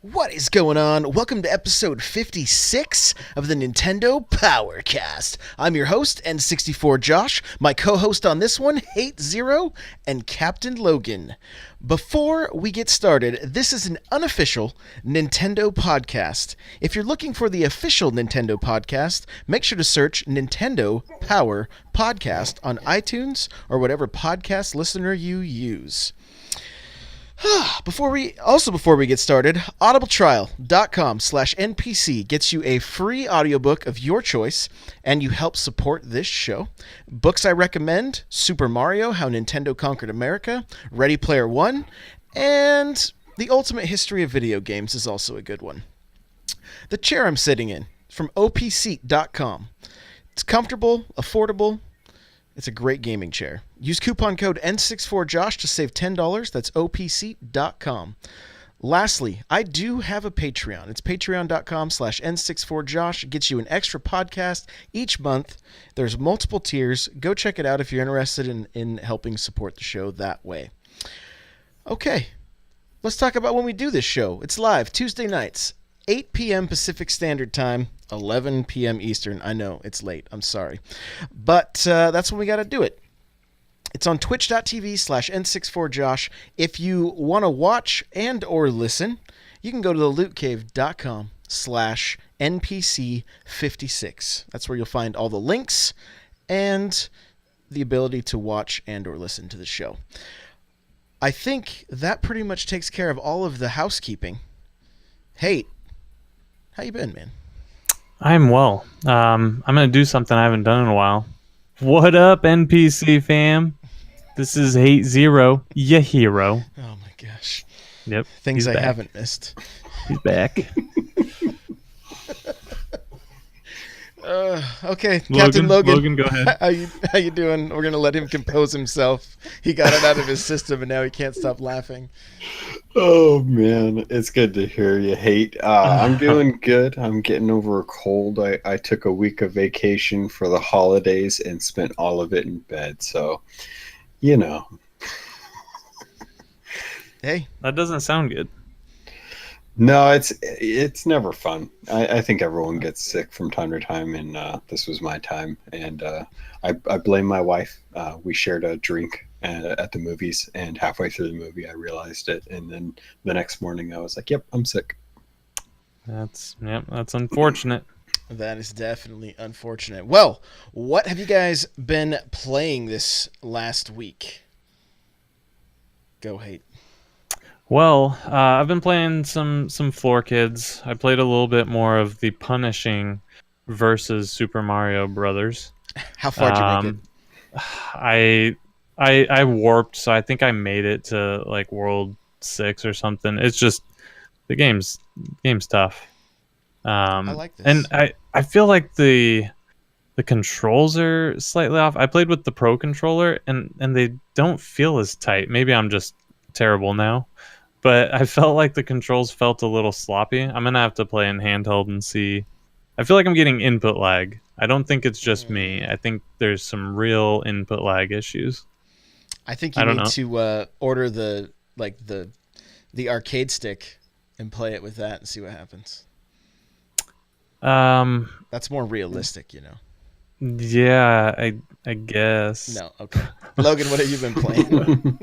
What is going on? Welcome to episode 56 of the Nintendo Powercast. I'm your host, N64 Josh. My co-host on this one, Hate Zero, and Captain Logan. Before we get started, this is an unofficial Nintendo podcast. If you're looking for the official Nintendo podcast, make sure to search Nintendo Power Podcast on iTunes or whatever podcast listener you use. Before we get started, audibletrial.com/NPC gets you a free audiobook of your choice, and you help support this show. Books I recommend: Super Mario, How Nintendo Conquered America, Ready Player One, and The Ultimate History of Video Games is also a good one. The chair I'm sitting in, from opseat.com. It's comfortable, affordable. It's a great gaming chair. Use coupon code N64Josh to save $10. That's opseat.com. Lastly, I do have a Patreon. It's patreon.com/N64Josh. It gets you an extra podcast each month. There's multiple tiers. Go check it out if you're interested in helping support the show that way. Okay, let's talk about when we do this show. It's live Tuesday nights, 8 p.m. Pacific Standard Time, 11 p.m. Eastern. I know, it's late. I'm sorry. But that's when we got to do it. It's on twitch.tv/N64Josh. If you want to watch and or listen, you can go to thelootcave.com/NPC56. That's where you'll find all the links and the ability to watch and or listen to the show. I think that pretty much takes care of all of the housekeeping. Hey, how you been, man? I'm well. I'm going to do something I haven't done in a while. What up, NPC fam? This is Hate Zero, ya hero. Oh my gosh. Yep. Things I haven't missed. He's back. Okay, Captain Logan. Logan, go ahead. How you doing? We're going to let him compose himself. He got it out of his system, and now he can't stop laughing. Oh, man. It's good to hear you, Hate. I'm doing good. I'm getting over a cold. I took a week of vacation for the holidays and spent all of it in bed. So, you know. Hey. That doesn't sound good. No, it's never fun. I think everyone gets sick from time to time, and this was my time. And I blame my wife. We shared a drink at the movies, and halfway through the movie, I realized it. And then the next morning, I was like, "Yep, I'm sick." That's unfortunate. That is definitely unfortunate. Well, what have you guys been playing this last week? Go, Hate. Well, I've been playing some Floor Kids. I played a little bit more of the Punishing versus Super Mario Brothers. How far did you make it? I warped, so I think I made it to like World 6 or something. It's just the game's tough. I like this. And I feel like the controls are slightly off. I played with the Pro controller and they don't feel as tight. Maybe I'm just terrible now. But I felt like the controls felt a little sloppy. I'm going to have to play in handheld and see. I feel like I'm getting input lag. I don't think it's just me. I think there's some real input lag issues. I think you need to order the arcade stick and play it with that and see what happens. That's more realistic, you know. Yeah, I guess. No, okay. Logan, what have you been playing?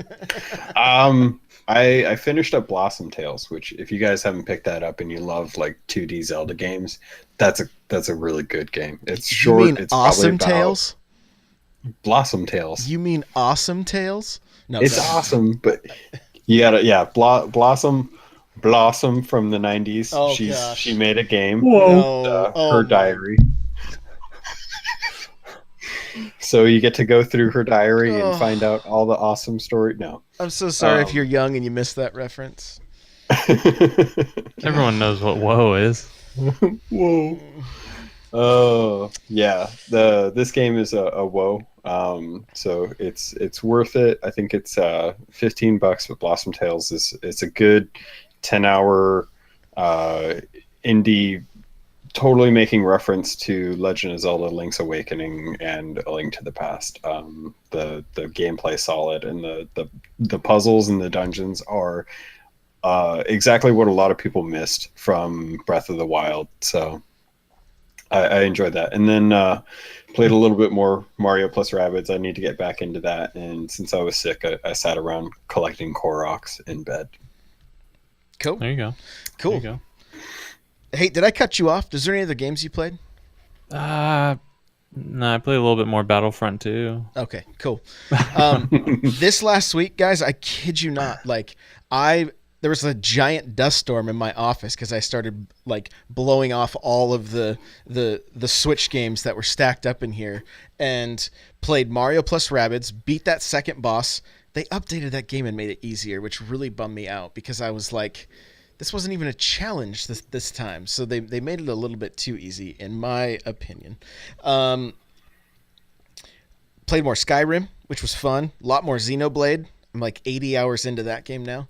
I finished up Blossom Tales, which if you guys haven't picked that up and you love like 2D Zelda games, that's a really good game. It's short. You mean it's Awesome Tales? Blossom Tales. You mean Awesome Tales? No, it's awesome, but you gotta Blossom from the 90s. Oh, she made a game. Whoa. Her diary. So you get to go through her diary and find out all the awesome story. No, I'm so sorry if you're young and you missed that reference. Everyone knows what whoa is. Whoa. Oh yeah, this game is a whoa. So it's worth it. I think it's $15. But Blossom Tales it's a good 10-hour indie. Totally making reference to Legend of Zelda: Link's Awakening and A Link to the Past. The gameplay solid, and the puzzles and the dungeons are exactly what a lot of people missed from Breath of the Wild. So I enjoyed that. And then played a little bit more Mario plus Rabbids. I need to get back into that. And since I was sick, I sat around collecting Koroks in bed. Cool. There you go. Cool. There you Hey, did I cut you off? Is there any other games you played? go. No, I played a little bit more Battlefront 2. Okay, cool. This last week, guys, I kid you not, like there was a giant dust storm in my office because I started like blowing off all of the Switch games that were stacked up in here, and played Mario plus Rabbids, beat that second boss. They updated that game and made it easier, which really bummed me out because I was like, this wasn't even a challenge this time. So they made it a little bit too easy, in my opinion. Played more Skyrim, which was fun. A lot more Xenoblade. I'm like 80 hours into that game now.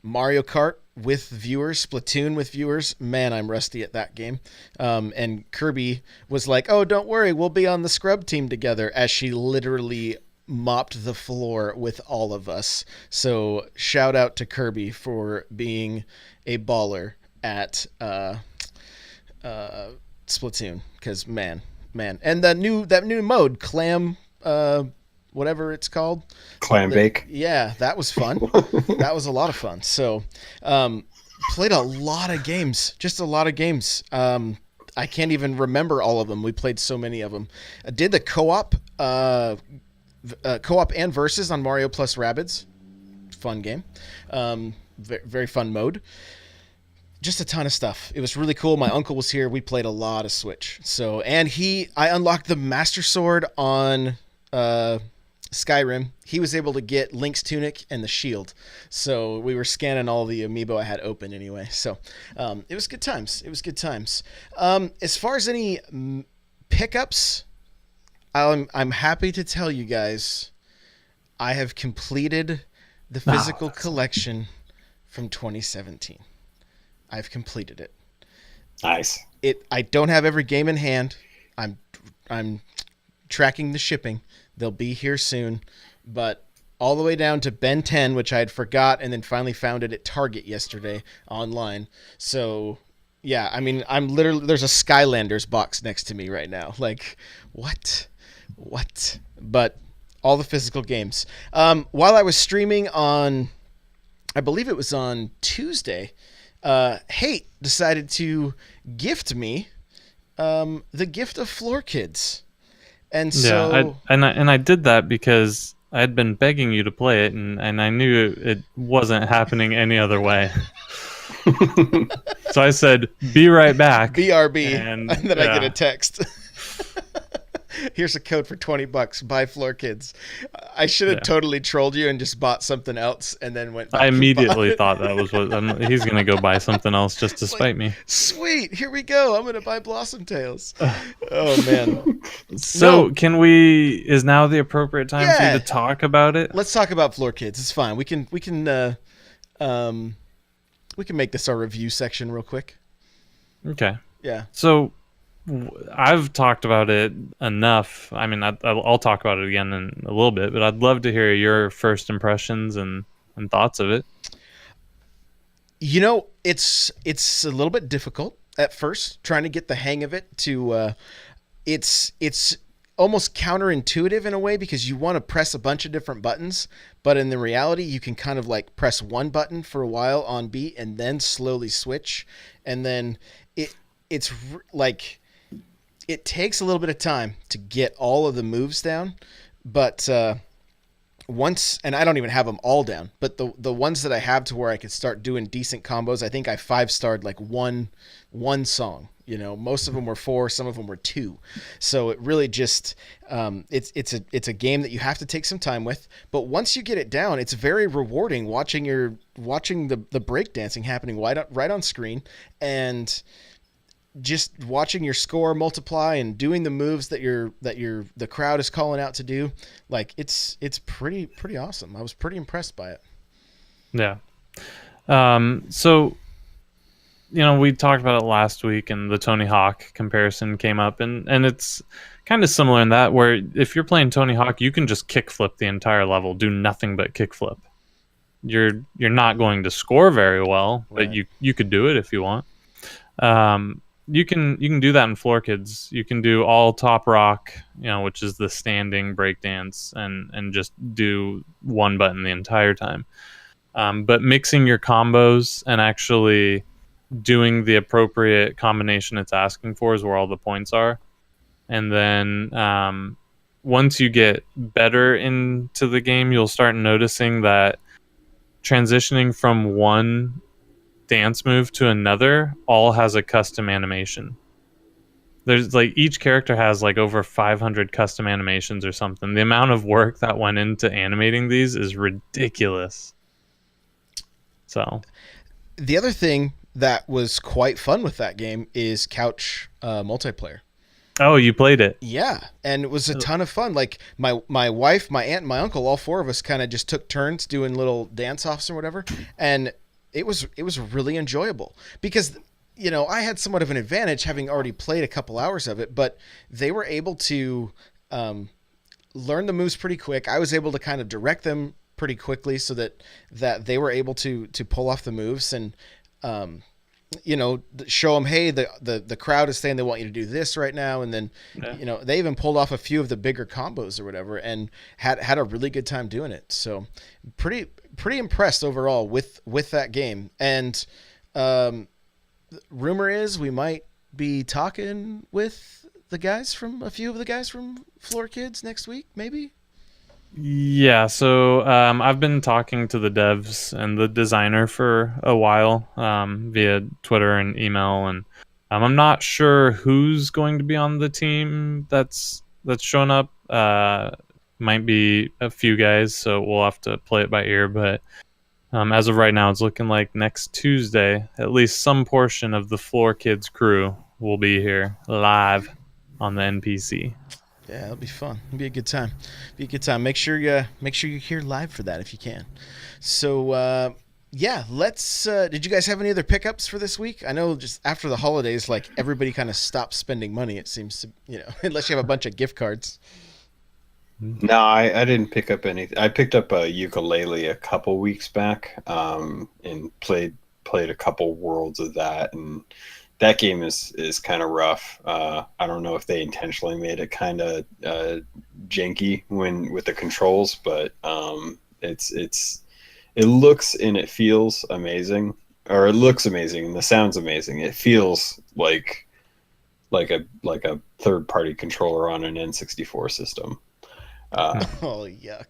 Mario Kart with viewers, Splatoon with viewers. Man, I'm rusty at that game. And Kirby was like, "Oh, don't worry, we'll be on the scrub team together," as she literally mopped the floor with all of us. So shout out to Kirby for being a baller at Splatoon, because man, and that new mode, clam, whatever it's called, Clam bake. yeah, that was fun. That was a lot of fun. So played a lot of games, just a lot of games. I can't even remember all of them. We played so many of them. I did the co-op and versus on Mario plus Rabbids. Fun game. Very fun mode. Just a ton of stuff. It was really cool. My uncle was here. We played a lot of Switch. So, and I unlocked the Master Sword on Skyrim. He was able to get Link's tunic and the shield. So we were scanning all the amiibo I had open anyway. So it was good times. It was good times. As far as any pickups, I'm happy to tell you guys I have completed the physical collection from 2017. I've completed it. Nice. I don't have every game in hand. I'm tracking the shipping. They'll be here soon, but all the way down to Ben 10, which I had forgot, and then finally found it at Target yesterday online. So yeah, I mean, I'm literally, there's a Skylanders box next to me right now. Like, what? But all the physical games. While I was streaming on, I believe it was on Tuesday, Hate decided to gift me the gift of Floor Kids. And so I did that because I had been begging you to play it, and I knew it wasn't happening any other way. So I said, "Be right back." BRB, and then yeah. I get a text. Here's a code for $20. Buy Floor Kids. I should have totally trolled you and just bought something else, and then went. I immediately thought that was what he's gonna go buy something else just to spite me. Sweet, here we go. I'm gonna buy Blossom Tales. Oh man. So is now the appropriate time for you to talk about it? Let's talk about Floor Kids. It's fine. We can make this our review section real quick. Okay. Yeah. So I've talked about it enough. I mean, I'll talk about it again in a little bit, but I'd love to hear your first impressions and thoughts of it. You know, it's a little bit difficult at first trying to get the hang of it. It's almost counterintuitive in a way because you want to press a bunch of different buttons, but in the reality, you can kind of like press one button for a while on beat and then slowly switch, and then it's like. It takes a little bit of time to get all of the moves down, but once, and I don't even have them all down, but the ones that I have to where I could start doing decent combos, I think I 5-starred like one song. You know, most of them were 4, some of them were 2. So it really just it's a game that you have to take some time with. But once you get it down, it's very rewarding watching the breakdancing happening right on screen, and just watching your score multiply and doing the moves that the crowd is calling out to do. Like it's pretty awesome. I was pretty impressed by it. Yeah. So, you know, we talked about it last week, and the Tony Hawk comparison came up, and it's kind of similar in that, where if you're playing Tony Hawk, you can just kickflip the entire level, do nothing but kickflip. you're not going to score very well, but Right. you could do it if you want. You can do that in Floor Kids. You can do all top rock, which is the standing breakdance, and just do one button the entire time. But mixing your combos and actually doing the appropriate combination it's asking for is where all the points are. And then once you get better into the game, you'll start noticing that transitioning from one dance move to another all has a custom animation. There's like each character has like over 500 custom animations or something. The amount of work that went into animating these is ridiculous. So The other thing that was quite fun with that game is couch multiplayer. oh, you played it. Yeah, and it was a ton of fun. Like my wife, my aunt, and my uncle, all four of us kind of just took turns doing little dance offs or whatever, and it was really enjoyable because I had somewhat of an advantage having already played a couple hours of it, but they were able to learn the moves pretty quick. I was able to kind of direct them pretty quickly so that they were able to pull off the moves and show them, hey, the crowd is saying they want you to do this right now, and then Yeah. they even pulled off a few of the bigger combos or whatever, and had a really good time doing it. So pretty impressed overall with that game. And rumor is we might be talking with a few of the guys from Floor Kids next week, maybe. Yeah, so I've been talking to the devs and the designer for a while via Twitter and email, and I'm not sure who's going to be on the team that's shown up. Might be a few guys, so we'll have to play it by ear. But as of right now, it's looking like next Tuesday, at least some portion of the Floor Kids crew will be here live on the NPC. Yeah, it'll be fun. It'll be a good time. Be a good time. Make sure you're here live for that if you can. So yeah, let's. Did you guys have any other pickups for this week? I know just after the holidays, like everybody kind of stopped spending money. It seems to, unless you have a bunch of gift cards. No, I didn't pick up anything. I picked up a ukulele a couple weeks back, and played a couple worlds of that, and that game is kind of rough. I don't know if they intentionally made it kind of janky with the controls, but it looks and it feels amazing, or it looks amazing and the sound's amazing. It feels like a third party controller on an N64 system. Oh yuck!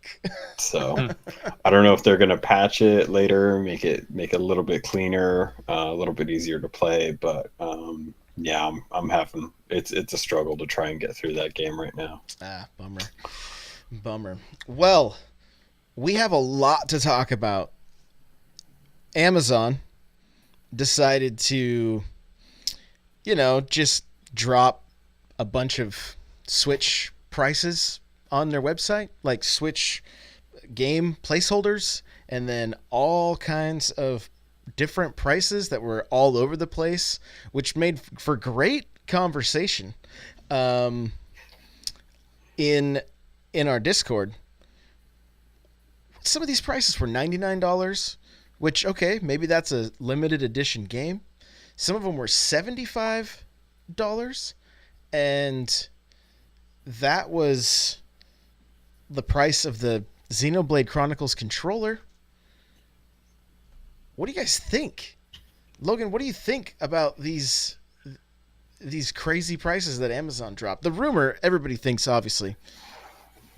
So I don't know if they're gonna patch it later, make it a little bit cleaner, a little bit easier to play. But yeah, I'm having it's a struggle to try and get through that game right now. Bummer. Well, we have a lot to talk about. Amazon decided to, just drop a bunch of Switch prices on their website, like Switch game placeholders, and then all kinds of different prices that were all over the place, which made for great conversation in our Discord. Some of these prices were $99, which, okay, maybe that's a limited edition game. Some of them were $75, and that was the price of the Xenoblade Chronicles controller. What do you guys think? Logan, what do you think about these crazy prices that Amazon dropped? The rumor, everybody thinks, obviously,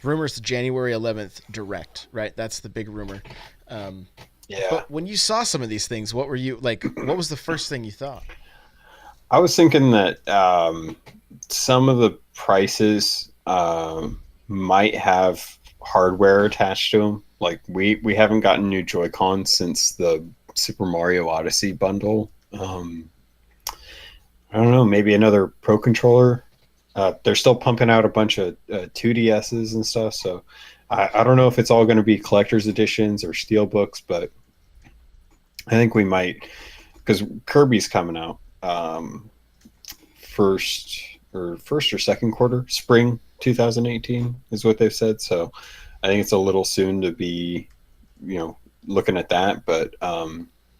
rumor's the January 11th direct, right? That's the big rumor. Yeah. But when you saw some of these things, what were you like? What was the first thing you thought? I was thinking that some of the prices might have hardware attached to them. Like we haven't gotten new Joy-Cons since the Super Mario Odyssey bundle. I don't know, maybe another Pro controller. They're still pumping out a bunch of 2DSs and stuff, so I don't know if it's all going to be collector's editions or steelbooks, but I think we might, because Kirby's coming out first or second quarter, spring 2018 is what they've said. So I think it's a little soon to be, looking at that, but I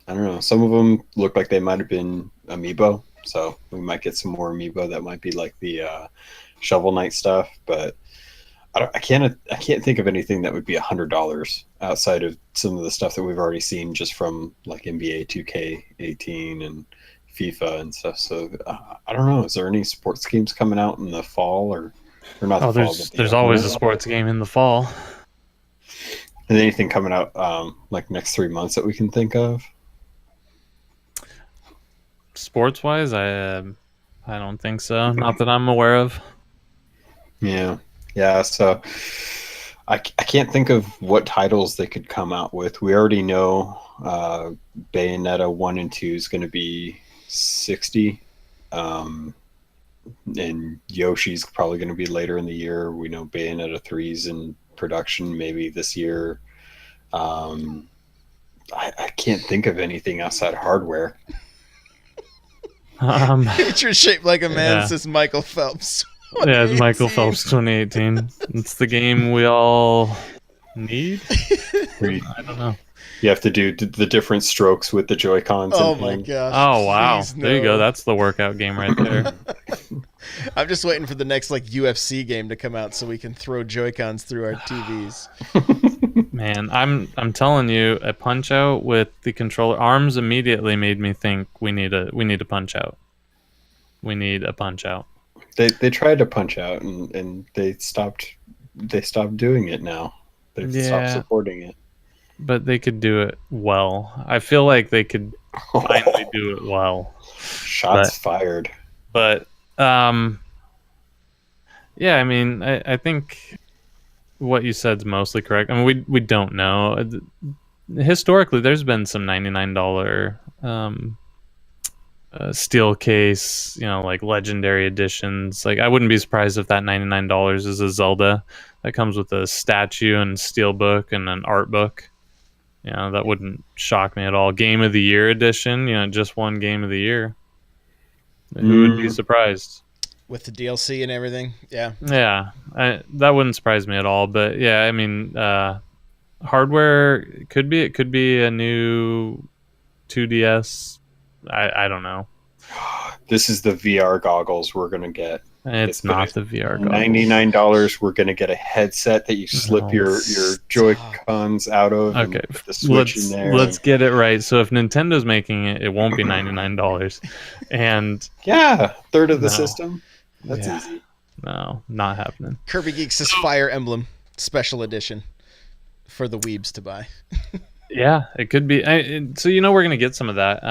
don't know. Some of them look like they might have been amiibo, so we might get some more amiibo that might be like the Shovel Knight stuff. But I can't think of anything that would be $100 outside of some of the stuff that we've already seen just from like NBA 2K18 and FIFA and stuff. So I don't know. Is there any sports games coming out in the fall or not the Oh, fall? But there's always a sports game in the fall. and anything coming out like next 3 months that we can think of? Sports wise, I don't think so. Not that I'm aware of. Yeah, yeah. So I can't think of what titles they could come out with. We already know Bayonetta 1 and 2 is going to be 60. And Yoshi's probably going to be later in the year. We know Bayonetta 3's in production maybe this year. I can't think of anything outside hardware. Future shaped like a man, Yeah. says Michael Phelps. Yeah, it's Michael Phelps 2018. It's the game we all need. I don't know. You have to do the different strokes with the Joy-Cons. Oh in my hand. gosh. Oh wow, please, there you go. no. That's the workout game right there. I'm just waiting for the next like UFC game to come out so we can throw Joy-Cons through our TVs. Man, I'm telling you, a punch out with the controller arms immediately made me think we need a punch out. We need a punch out. They tried to punch out and they stopped doing it now. They've stopped supporting it. But they could do it well. I feel like they could finally do it well. Shots fired. But yeah, I mean, I think what you said is mostly correct. I mean, we don't know. Historically, there's been some $99 steel case, like legendary editions. Like, I wouldn't be surprised if that $99 is a Zelda that comes with a statue and steel book and an art book. That wouldn't shock me at all. Game of the Year edition, just one Game of the Year. Who would be surprised? With the DLC and everything, yeah. Yeah, that wouldn't surprise me at all. But yeah, I mean, hardware it could be a new 2DS. I don't know. This is the VR goggles we're gonna get. It's not the VR goggles. $99. We're gonna get a headset that you slip your Joy-Cons out of. Okay, and put the Switch in there. Let's get it right. So if Nintendo's making it, it won't be $99. And yeah, third of the system. That's Yeah. easy. No, not happening. Kirby Geeks' Fire Emblem Special Edition for the weebs to buy. Yeah, it could be. So we're gonna get some of that.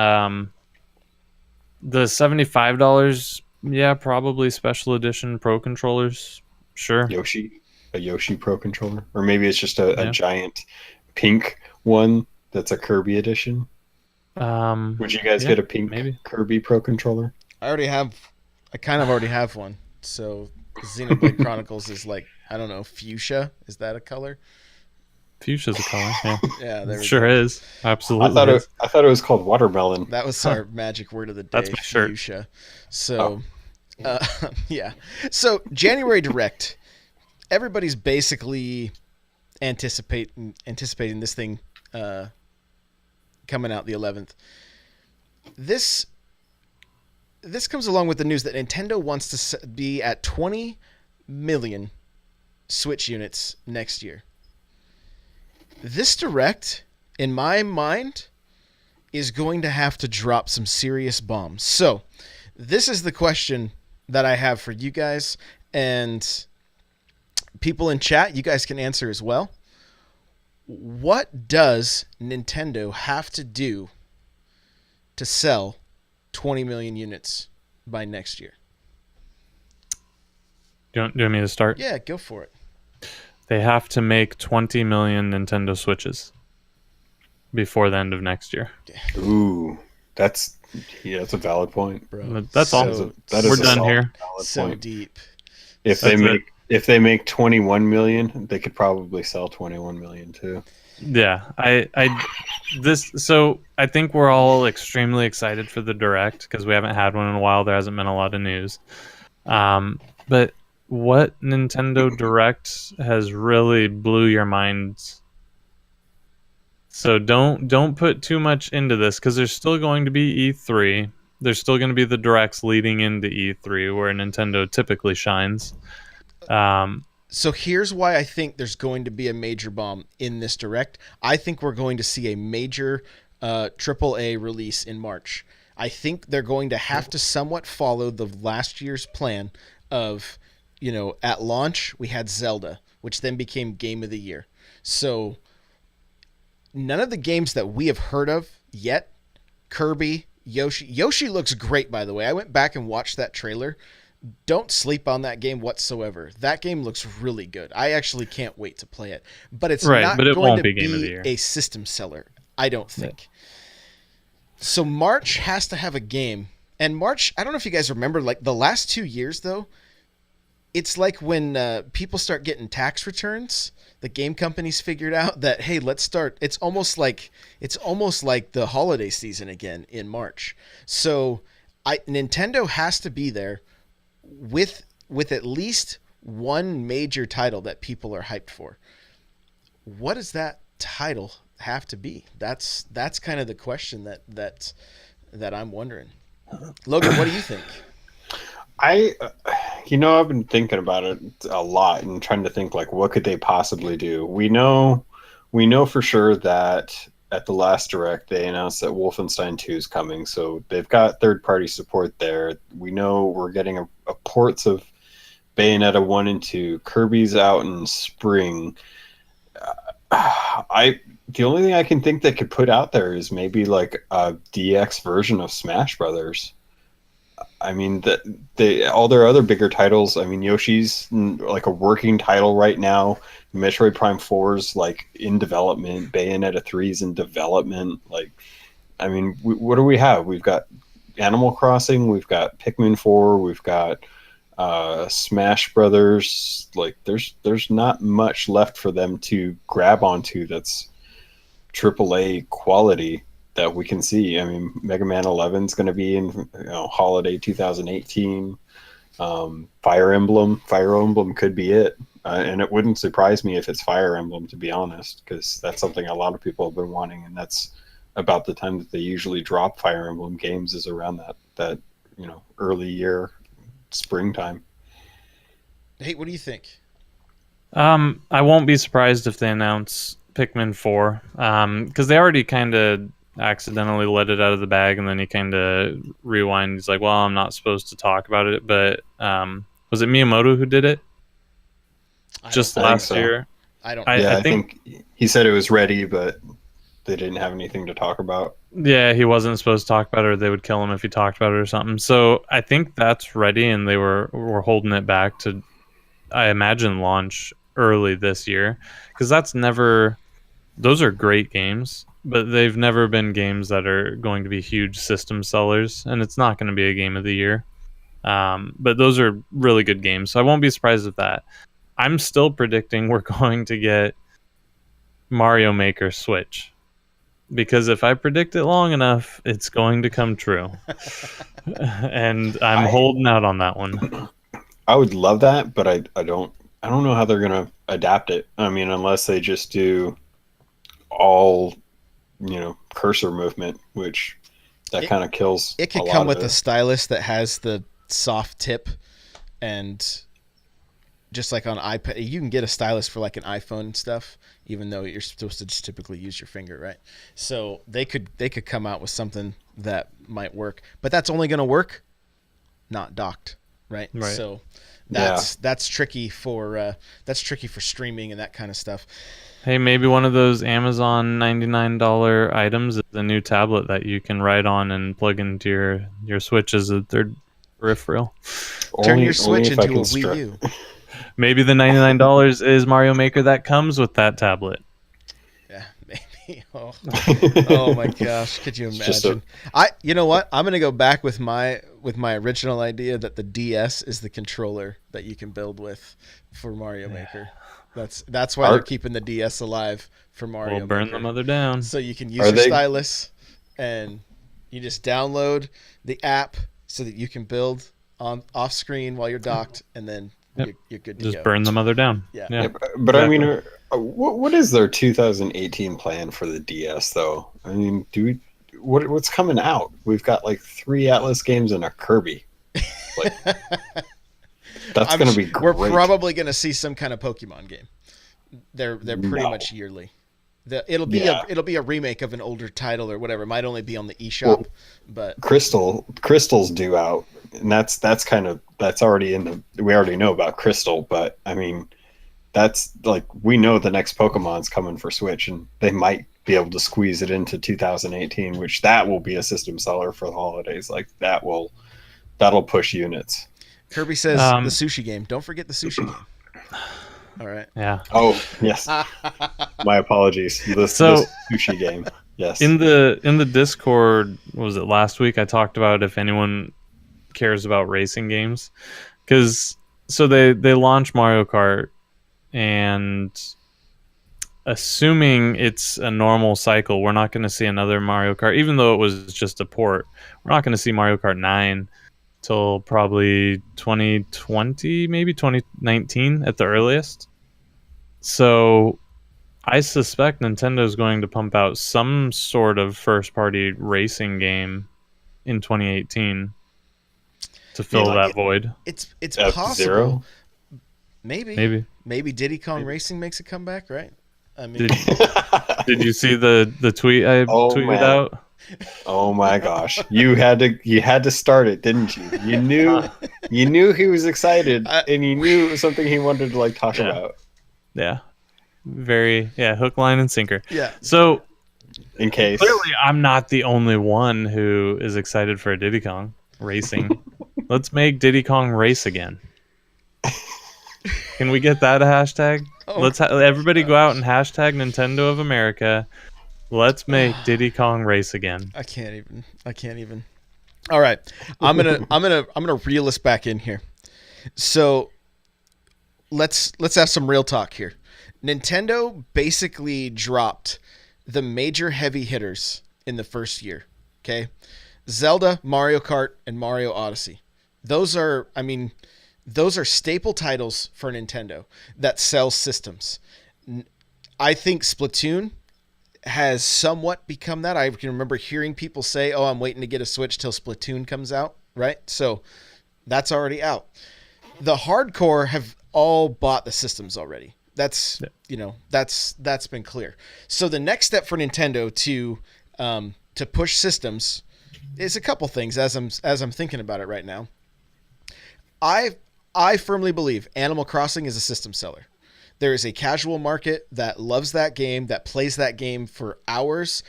The $75. Yeah, probably special edition Pro controllers. Sure. A Yoshi Pro controller, or maybe it's just a giant pink one that's a Kirby edition. Would you guys get a pink Kirby Pro controller? I kind of already have one. So Xenoblade Chronicles is like, I don't know, fuchsia. Is that a color? Fuchsia's a color. Yeah. Yeah, there sure is. Absolutely. I thought it was called watermelon. That was our magic word of the day. That's my shirt. Fuchsia. So, yeah. So January Direct. Everybody's basically anticipating this thing coming out the 11th. This comes along with the news that Nintendo wants to be at 20 million Switch units next year. This Direct, in my mind, is going to have to drop some serious bombs. So, this is the question that I have for you guys, and people in chat, you guys can answer as well. What does Nintendo have to do to sell 20 million units by next year? Do you want me to start? Yeah, go for it. They have to make 20 million Nintendo Switches before the end of next year. Ooh, that's a valid point, Bro. That's all. We're done here. So deep. If they make 21 million, they could probably sell 21 million too. Yeah, so I think we're all extremely excited for the Direct because we haven't had one in a while. There hasn't been a lot of news. But what Nintendo Direct has really blew your mind So don't put too much into this because there's still going to be E3. There's still going to be the directs leading into E3 where Nintendo typically shines. So here's why I think there's going to be a major bomb in this direct. I think we're going to see a major AAA release in March. I think they're going to have to somewhat follow the last year's plan of, at launch we had Zelda, which then became Game of the Year. So none of the games that we have heard of yet, Kirby, Yoshi looks great, by the way. I went back and watched that trailer. Don't sleep on that game whatsoever. That game looks really good. I actually can't wait to play it. But it's not but it going won't to be Game of the be Year. a system seller, I don't think. So March has to have a game. And March, I don't know if you guys remember, like the last 2 years, though, it's like when people start getting tax returns, the game companies figured out that, hey, let's start. It's almost like the holiday season again in March. So Nintendo has to be there with at least one major title that people are hyped for. What does that title have to be? That's kind of the question that I'm wondering. Logan, what do you think? I've been thinking about it a lot and trying to think like what could they possibly do. We know for sure that at the last direct they announced that Wolfenstein 2 is coming, so they've got third-party support there. We know we're getting a ports of Bayonetta 1 and 2. Kirby's out in spring. The only thing I can think they could put out there is maybe like a DX version of Smash Brothers. I mean, all their other bigger titles. I mean, Yoshi's like a working title right now. Metroid Prime 4's like in development. Bayonetta 3's in development. Like, I mean, what do we have? We've got Animal Crossing. We've got Pikmin 4. We've got Smash Brothers. Like, there's not much left for them to grab onto that's AAA quality that we can see. I mean, Mega Man 11 is going to be in holiday 2018. Fire Emblem could be it, and it wouldn't surprise me if it's Fire Emblem, to be honest, because that's something a lot of people have been wanting, and that's about the time that they usually drop Fire Emblem games, is around that early year springtime. Hey, what do you think? I won't be surprised if they announce Pikmin 4, because they already kind of accidentally let it out of the bag, and then he kind of rewind. He's like, well, I'm not supposed to talk about it, but was it Miyamoto who did it just last year? I think he said it was ready, but they didn't have anything to talk about. Yeah, he wasn't supposed to talk about it, or they would kill him if he talked about it or something. So I think that's ready, and they were holding it back to, I imagine, launch early this year, because those are great games, but they've never been games that are going to be huge system sellers, and it's not going to be a Game of the Year. But those are really good games, so I won't be surprised with that. I'm still predicting we're going to get Mario Maker Switch, because if I predict it long enough, it's going to come true. And I'm holding out on that one. I would love that, but I don't know how they're going to adapt it. I mean, unless they just do all cursor movement, which that kind of kills. It could come with a stylus that has the soft tip, and just like on iPad, you can get a stylus for like an iPhone and stuff, even though you're supposed to just typically use your finger, right? So they could come out with something that might work, but that's only going to work not docked, right? So that's tricky for streaming and that kind of stuff. Hey, maybe one of those Amazon $99 items is a new tablet that you can write on and plug into your Switch as a third peripheral. Turn your Switch into a Wii U. Maybe the $99 is Mario Maker that comes with that tablet. Yeah, maybe. Oh my gosh, could you imagine? You know what? I'm gonna go back with my original idea that the DS is the controller that you can build with for Mario Maker. That's why they're keeping the DS alive for Mario Maker. Burn the mother down. So you can use your stylus, and you just download the app so that you can build on off screen while you're docked, and then you're good to go. Just burn the mother down. Yeah. But exactly. I mean, What is their 2018 plan for the DS though? I mean, what's coming out? We've got like 3 Atlas games and a Kirby. Like that's going to be great. We're probably going to see some kind of Pokemon game. They're pretty No. much yearly. It'll be a remake of an older title or whatever. It might only be on the eShop, but Crystal's due out, and that's already we already know about Crystal, but I mean that's like we know the next Pokemon's coming for Switch, and they might be able to squeeze it into 2018, which that will be a system seller for the holidays. Like that'll push units. Kirby says the sushi game. Don't forget the sushi game. All right. Yeah. Oh yes. My apologies. The sushi game. Yes. In the Discord, was it last week? I talked about if anyone cares about racing games, because they launch Mario Kart, and assuming it's a normal cycle, we're not going to see another Mario Kart, even though it was just a port. We're not going to see Mario Kart 9 till probably 2020, maybe 2019 at the earliest. So I suspect Nintendo is going to pump out some sort of first-party racing game in 2018 to fill that void. It's F-Zero? possible. Maybe Diddy Kong Racing makes a comeback, right? I mean, did you see the tweet I tweeted out? Oh my gosh! You had to start it, didn't you? You knew he was excited, and you knew it was something he wanted to like talk about. Yeah, hook, line, and sinker. Yeah. So, in case clearly, I'm not the only one who is excited for Diddy Kong Racing. Let's make Diddy Kong race again. Can we get that a hashtag? Let's everybody go out and hashtag Nintendo of America. Let's make Diddy Kong race again. I can't even. All right. I'm gonna reel us back in here. So let's have some real talk here. Nintendo basically dropped the major heavy hitters in the first year. Okay. Zelda, Mario Kart, and Mario Odyssey. Those are staple titles for Nintendo that sell systems. I think Splatoon has somewhat become that. I can remember hearing people say, "Oh, I'm waiting to get a Switch till Splatoon comes out," right? So that's already out. The hardcore have all bought the systems already. That's been clear. So the next step for Nintendo to push systems is a couple things as I'm thinking about it right now. I firmly believe Animal Crossing is a system seller. There is a casual market that loves that game, that plays that game for hours.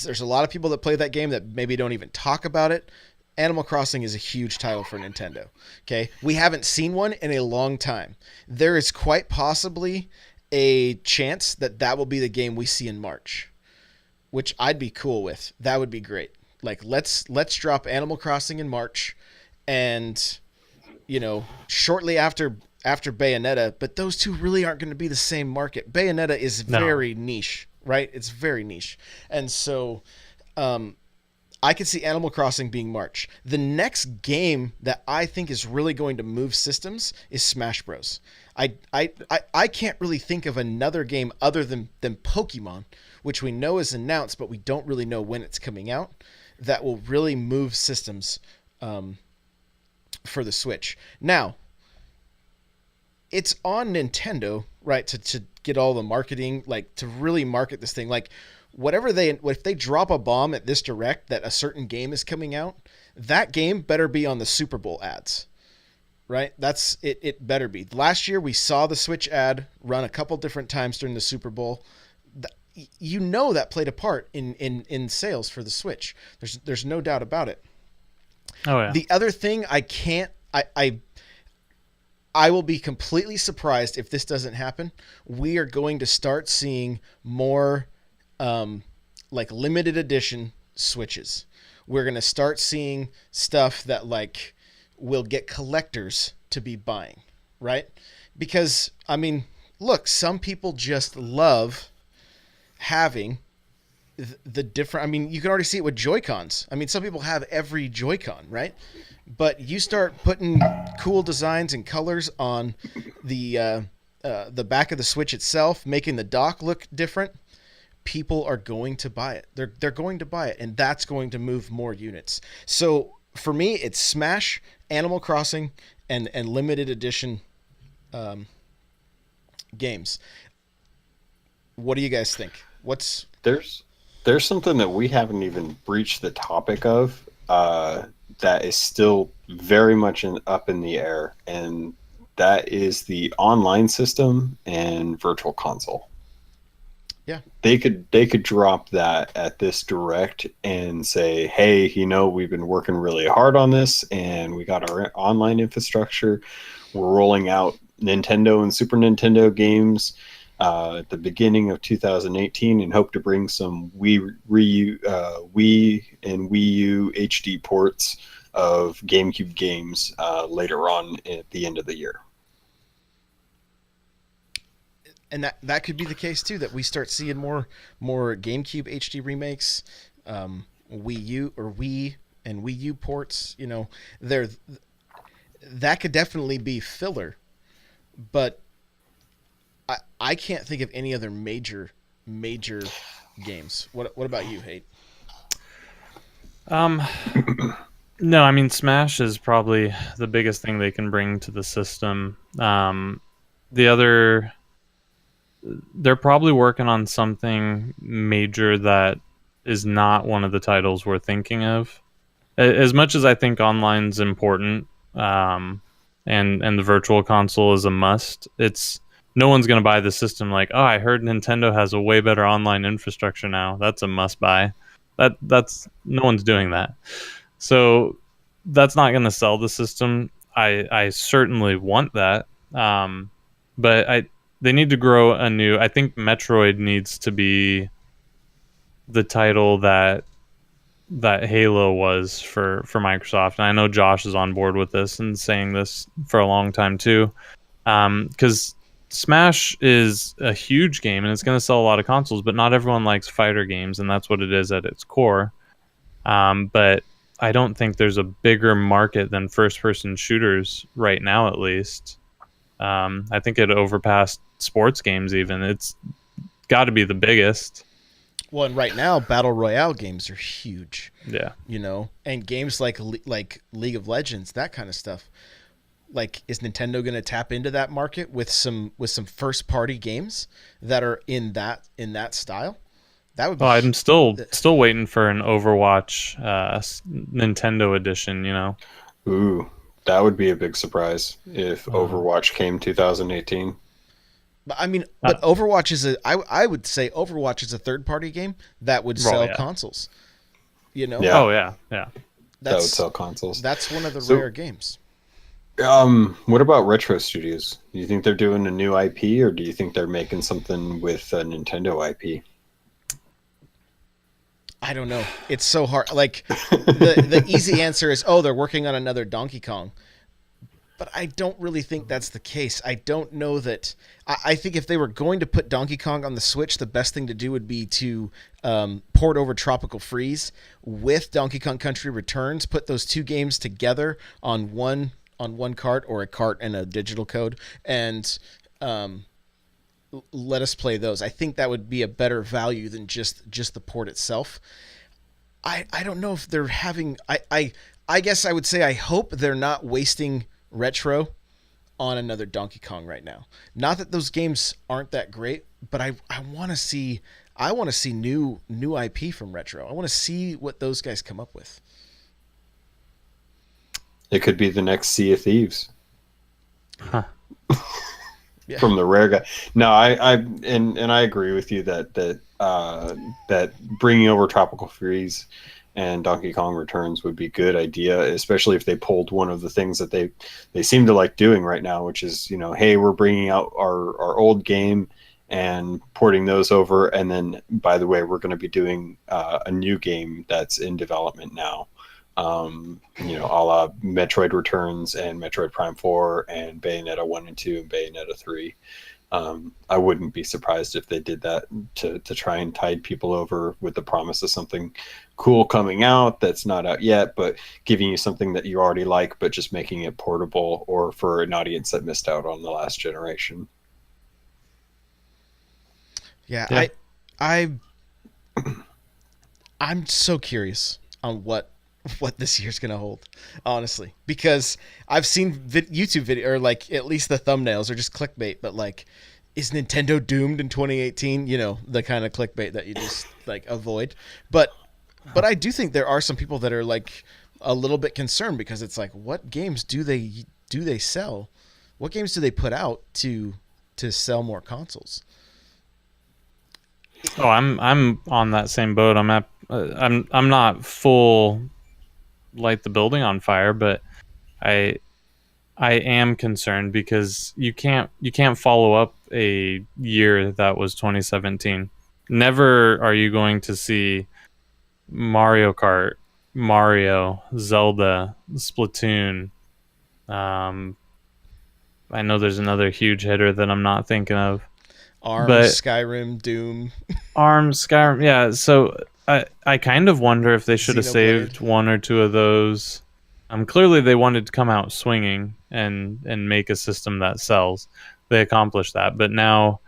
There's a lot of people that play that game that maybe don't even talk about it. Animal Crossing is a huge title for Nintendo. Okay, we haven't seen one in a long time. There is quite possibly a chance that will be the game we see in March, which I'd be cool with. That would be great. Like let's drop Animal Crossing in March, and shortly after Bayonetta, but those two really aren't going to be the same market. Bayonetta is very niche, right? It's very niche. And so I could see Animal Crossing being March. The next game that I think is really going to move systems is Smash Bros. I can't really think of another game other than Pokemon, which we know is announced, but we don't really know when it's coming out, that will really move systems for the Switch. Now, it's on Nintendo, right, to get all the marketing, like to really market this thing. Like if they drop a bomb at this direct that a certain game is coming out, that game better be on the Super Bowl ads, right? That's it. It better be. Last year we saw the Switch ad run a couple different times during the Super Bowl. That played a part in sales for the Switch. There's no doubt about it. Oh yeah. The other thing I will be completely surprised if this doesn't happen. We are going to start seeing more like limited edition Switches. We're going to start seeing stuff that like will get collectors to be buying, right? Because look, some people just love having the different, you can already see it with Joy-Cons. Some people have every Joy-Con, right? But you start putting cool designs and colors on the the back of the Switch itself, making the dock look different, people are going to buy it. They're going to buy it, and that's going to move more units. So for me, it's Smash, Animal Crossing, and limited edition um, games. What do you guys think? What's There's there's something that we haven't even breached the topic of that is still very much up in the air, and that is the online system and virtual console. Yeah. They could drop that at this direct and say, hey, we've been working really hard on this, and we got our online infrastructure. We're rolling out Nintendo and Super Nintendo games at the beginning of 2018, and hope to bring some Wii and Wii U HD ports of GameCube games later on at the end of the year. And that could be the case too, that we start seeing more GameCube HD remakes, Wii U or Wii and Wii U ports. There that could definitely be filler, but I can't think of any other major games. What about you, Hate? No, I mean Smash is probably the biggest thing they can bring to the system. The other, they're probably working on something major that is not one of the titles we're thinking of. As much as I think online's important, and the virtual console is a must, it's no one's going to buy the system like, oh, I heard Nintendo has a way better online infrastructure now. That's a must buy. That's no one's doing that. So that's not going to sell the system. I certainly want that. But they need to grow a new. I think Metroid needs to be the title that Halo was for Microsoft. And I know Josh is on board with this and saying this for a long time too. Because Smash is a huge game and it's going to sell a lot of consoles, but not everyone likes fighter games, and that's what it is at its core. But I don't think there's a bigger market than first-person shooters right now, at least. I think it overpassed sports games even. It's got to be the biggest. Well, and right now, battle royale games are huge. Yeah. And games like League of Legends, that kind of stuff. Like, is Nintendo going to tap into that market with some first party games that are in that style? That would be. Oh, I'm still waiting for an Overwatch Nintendo edition. Ooh, that would be a big surprise if Overwatch came 2018. I mean, but Overwatch is I would say Overwatch is a third party game that would sell consoles. Yeah. Oh yeah. That would sell consoles. That's one of the rare games. What about Retro Studios? Do you think they're doing a new IP, or do you think they're making something with a Nintendo IP? I don't know. It's so hard. Like, the easy answer is, they're working on another Donkey Kong. But I don't really think that's the case. I don't know that. I think if they were going to put Donkey Kong on the Switch, the best thing to do would be to port over Tropical Freeze with Donkey Kong Country Returns. Put those two games together on one cart, or a cart and a digital code, and let us play those. I think that would be a better value than just the port itself. I don't know if they're having. I guess I would say I hope they're not wasting retro on another Donkey Kong right now. Not that those games aren't that great, but I want to see new IP from retro. I want to see what those guys come up with. It could be the next Sea of Thieves. Huh. Yeah. From the Rare guy. No, I agree with you that bringing over Tropical Freeze and Donkey Kong Returns would be a good idea, especially if they pulled one of the things that they seem to like doing right now, which is, hey, we're bringing out our old game and porting those over, and then, by the way, we're going to be doing a new game that's in development now, a la Metroid Returns and Metroid Prime 4 and Bayonetta 1 and 2 and Bayonetta 3. I wouldn't be surprised if they did that to try and tide people over with the promise of something cool coming out that's not out yet, but giving you something that you already like, but just making it portable or for an audience that missed out on the last generation. Yeah, Yeah. I I'm so curious on what this year's gonna hold, honestly, because I've seen YouTube video, or like at least the thumbnails are just clickbait, but like, is Nintendo doomed in 2018? You know, the kind of clickbait that you just like avoid. But I do think there are some people that are like a little bit concerned, because it's like, what games do they sell? What games do they put out to sell more consoles? Oh, I'm on that same boat. I'm not full light the building on fire, but I I am concerned because you can't follow up a year that was 2017. Never are you going to see Mario Kart, Mario, Zelda, Splatoon. Um, I know there's another huge hitter that I'm not thinking of, ARMS, but Skyrim, Doom, ARMS, Skyrim, yeah. So I kind of wonder if they should have Xenoblade. saved one or two of those. Clearly they wanted to come out swinging and make a system that sells. They accomplished that, but now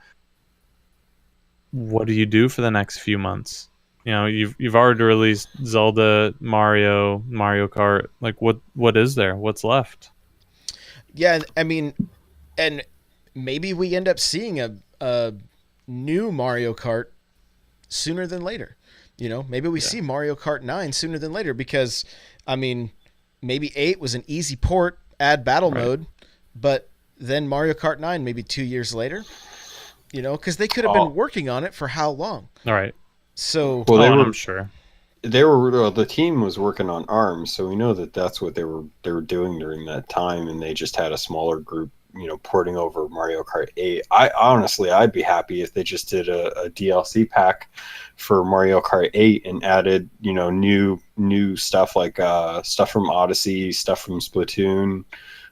what do you do for the next few months? You know, you've already released Zelda, Mario, Mario Kart. Like what is there? What's left? Yeah, I mean, and maybe we end up seeing a new Mario Kart sooner than later. You know, maybe we Yeah. see Mario Kart 9 sooner than later, because, I mean, maybe 8 was an easy port, add battle Right. mode, but then Mario Kart 9 maybe 2 years later, you know, because they could have been Oh, working on it for how long? All right. So, well, Oh, and I'm sure. the team was working on ARMS, so we know that that's what they were doing during that time, and they just had a smaller group, porting over Mario Kart 8. I honestly, I'd be happy if they just did a DLC pack for Mario Kart 8 and added, new stuff, like stuff from Odyssey, stuff from Splatoon,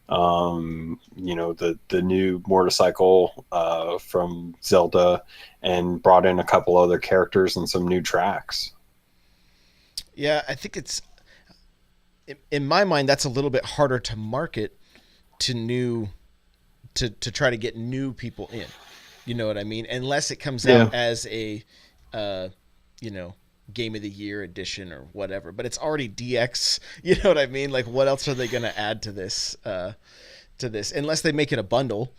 the new motorcycle from Zelda, and brought in a couple other characters and some new tracks. yeah, I think it's, in my mind, that's a little bit harder to market to new, to try to get new people in. You know what I mean? Unless it comes Yeah. out as a, uh, you know, game of the year edition or whatever. But it's already DX. You know what I mean? Like, what else are they going to add to this? Unless they make it a bundle,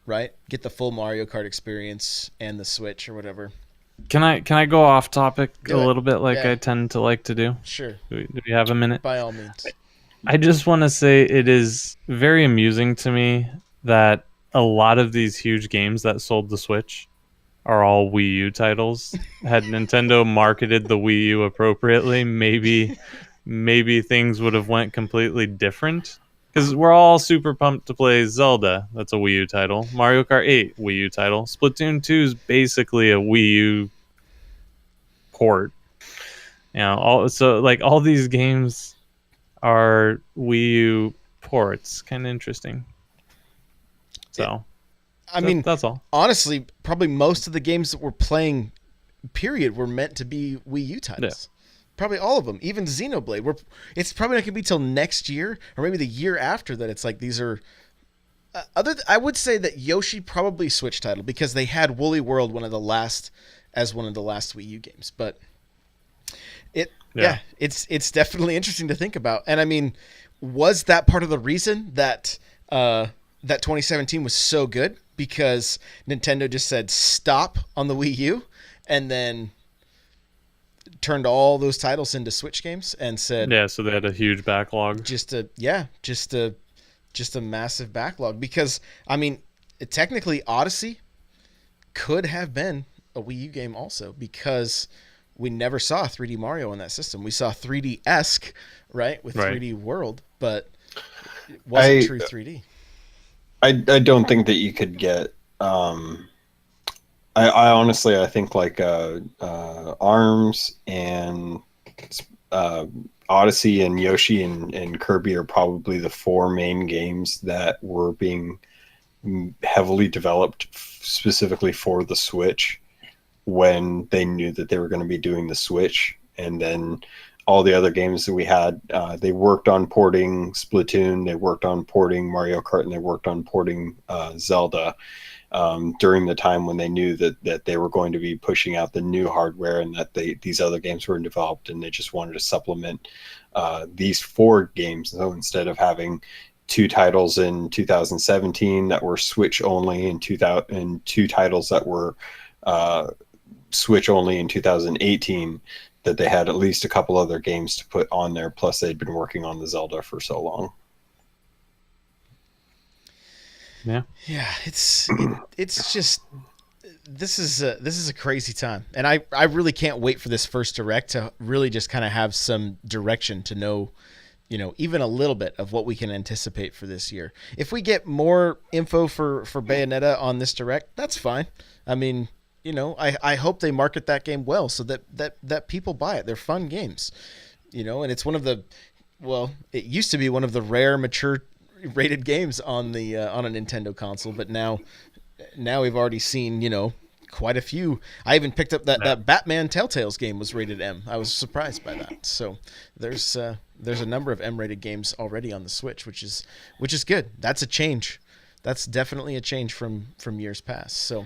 right? Get the full Mario Kart experience and the Switch or whatever. Can I go off topic a Do it. little bit like Yeah, I tend to like to do? sure. Do we have a minute? By all means. I just want to say it is very amusing to me that a lot of these huge games that sold the Switch are all Wii U titles. Had Nintendo marketed the Wii U appropriately, maybe things would have went completely different. Because we're all super pumped to play Zelda. That's a Wii U title. Mario Kart 8, Wii U title. Splatoon 2 is basically a Wii U port. You know, all these games are Wii U ports. Kind of interesting. So I mean, that's all. honestly, probably most of the games that we're playing, period, were meant to be Wii U titles. Probably all of them, even Xenoblade. It's probably not gonna be till next year or maybe the year after that. It's like these are, I would say that Yoshi probably Switch title, because they had Woolly World one of the last Wii U games. But Yeah. it's definitely interesting to think about. And I mean, was that part of the reason that that 2017 was so good? Because Nintendo just said stop on the Wii U, and then turned all those titles into Switch games and said, Yeah, so they had a huge backlog. just a massive backlog. Because I mean, technically Odyssey could have been a Wii U game also, because we never saw 3D Mario on that system. We saw 3D esque, right, with Right. 3D World, but it wasn't I true 3D. I don't think that you could get. I honestly, I think like Arms and uh, Odyssey and Yoshi and Kirby are probably the four main games that were being heavily developed specifically for the Switch when they knew that they were going to be doing the Switch. And then all the other games that we had, they worked on porting Splatoon, they worked on porting Mario Kart, and they worked on porting Zelda. during the time when they knew that they were going to be pushing out the new hardware and that these other games were developed, and they just wanted to supplement these 4 games. So instead of having 2 titles in 2017 that were Switch only, and 2 titles that were Switch only in 2018, that they had at least a couple other games to put on there. Plus, they'd been working on the Zelda for so long. Yeah, it's just this is a crazy time, and I really can't wait for this first direct to really just kind of have some direction to know, even a little bit of what we can anticipate for this year. If we get more info for Bayonetta on this direct, that's fine. I mean, I hope they market that game well so that people buy it. They're fun games, and it's one of the, well, it used to be one of the rare mature rated games on the on a Nintendo console, but now we've already seen quite a few. I even picked up that Batman Telltales game was rated M. I was surprised by that. So there's a number of M-rated games already on the Switch, which is good. That's a change. That's definitely a change from years past. So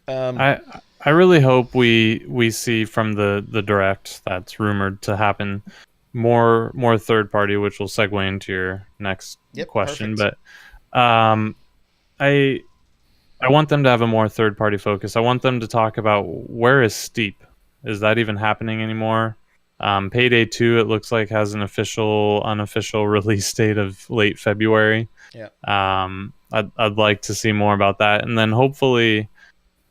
I really hope we see from the direct that's rumored to happen more third party, which will segue into your next question. Perfect. But I want them to have a more third party focus. I want them to talk about, where is Steep? Is that even happening anymore? Payday 2, it looks like, has an unofficial release date of late February. Yeah. I'd like to see more about that, and then hopefully,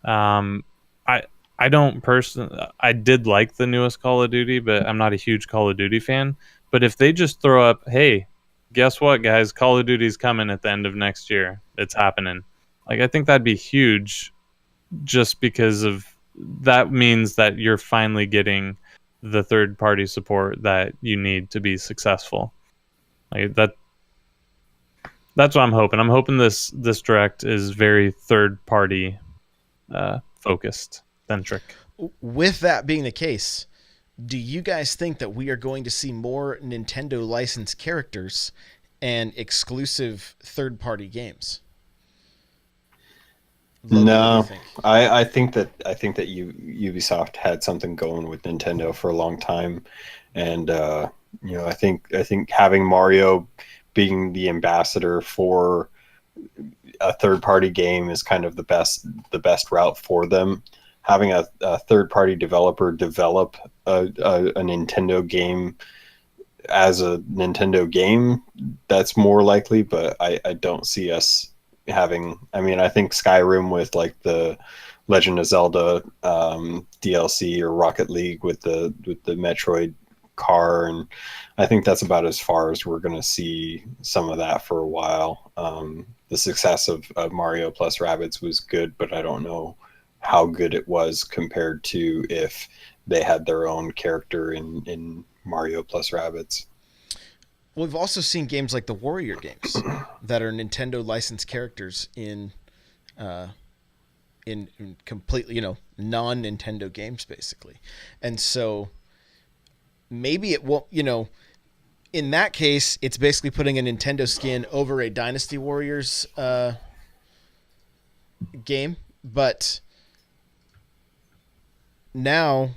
I don't personally. I did like the newest Call of Duty, but I'm not a huge Call of Duty fan. But if they just throw up, hey, guess what, guys? Call of Duty's coming at the end of next year. It's happening. Like, I think that'd be huge, just because of that means that you're finally getting the third party support that you need to be successful. Like that. That's what I'm hoping. I'm hoping this direct is very third party focused, centric. With that being the case, do you guys think that we are going to see more Nintendo licensed characters and exclusive third party games? Logan, no, I think that Ubisoft had something going with Nintendo for a long time, and I think having Mario being the ambassador for a third party game is kind of the best route for them. Having a third party developer develop a Nintendo game as a Nintendo game, that's more likely, but I don't see us having. I mean, I think Skyrim with like the Legend of Zelda DLC, or Rocket League with the Metroid car, and I think that's about as far as we're going to see some of that for a while. The success of Mario plus Rabbids was good, but I don't know how good it was compared to if they had their own character in Mario plus Rabbids. Well, we've also seen games like the Warrior games that are Nintendo licensed characters in completely, non-Nintendo games, basically. And so maybe it won't, in that case, it's basically putting a Nintendo skin over a Dynasty Warriors game. But now,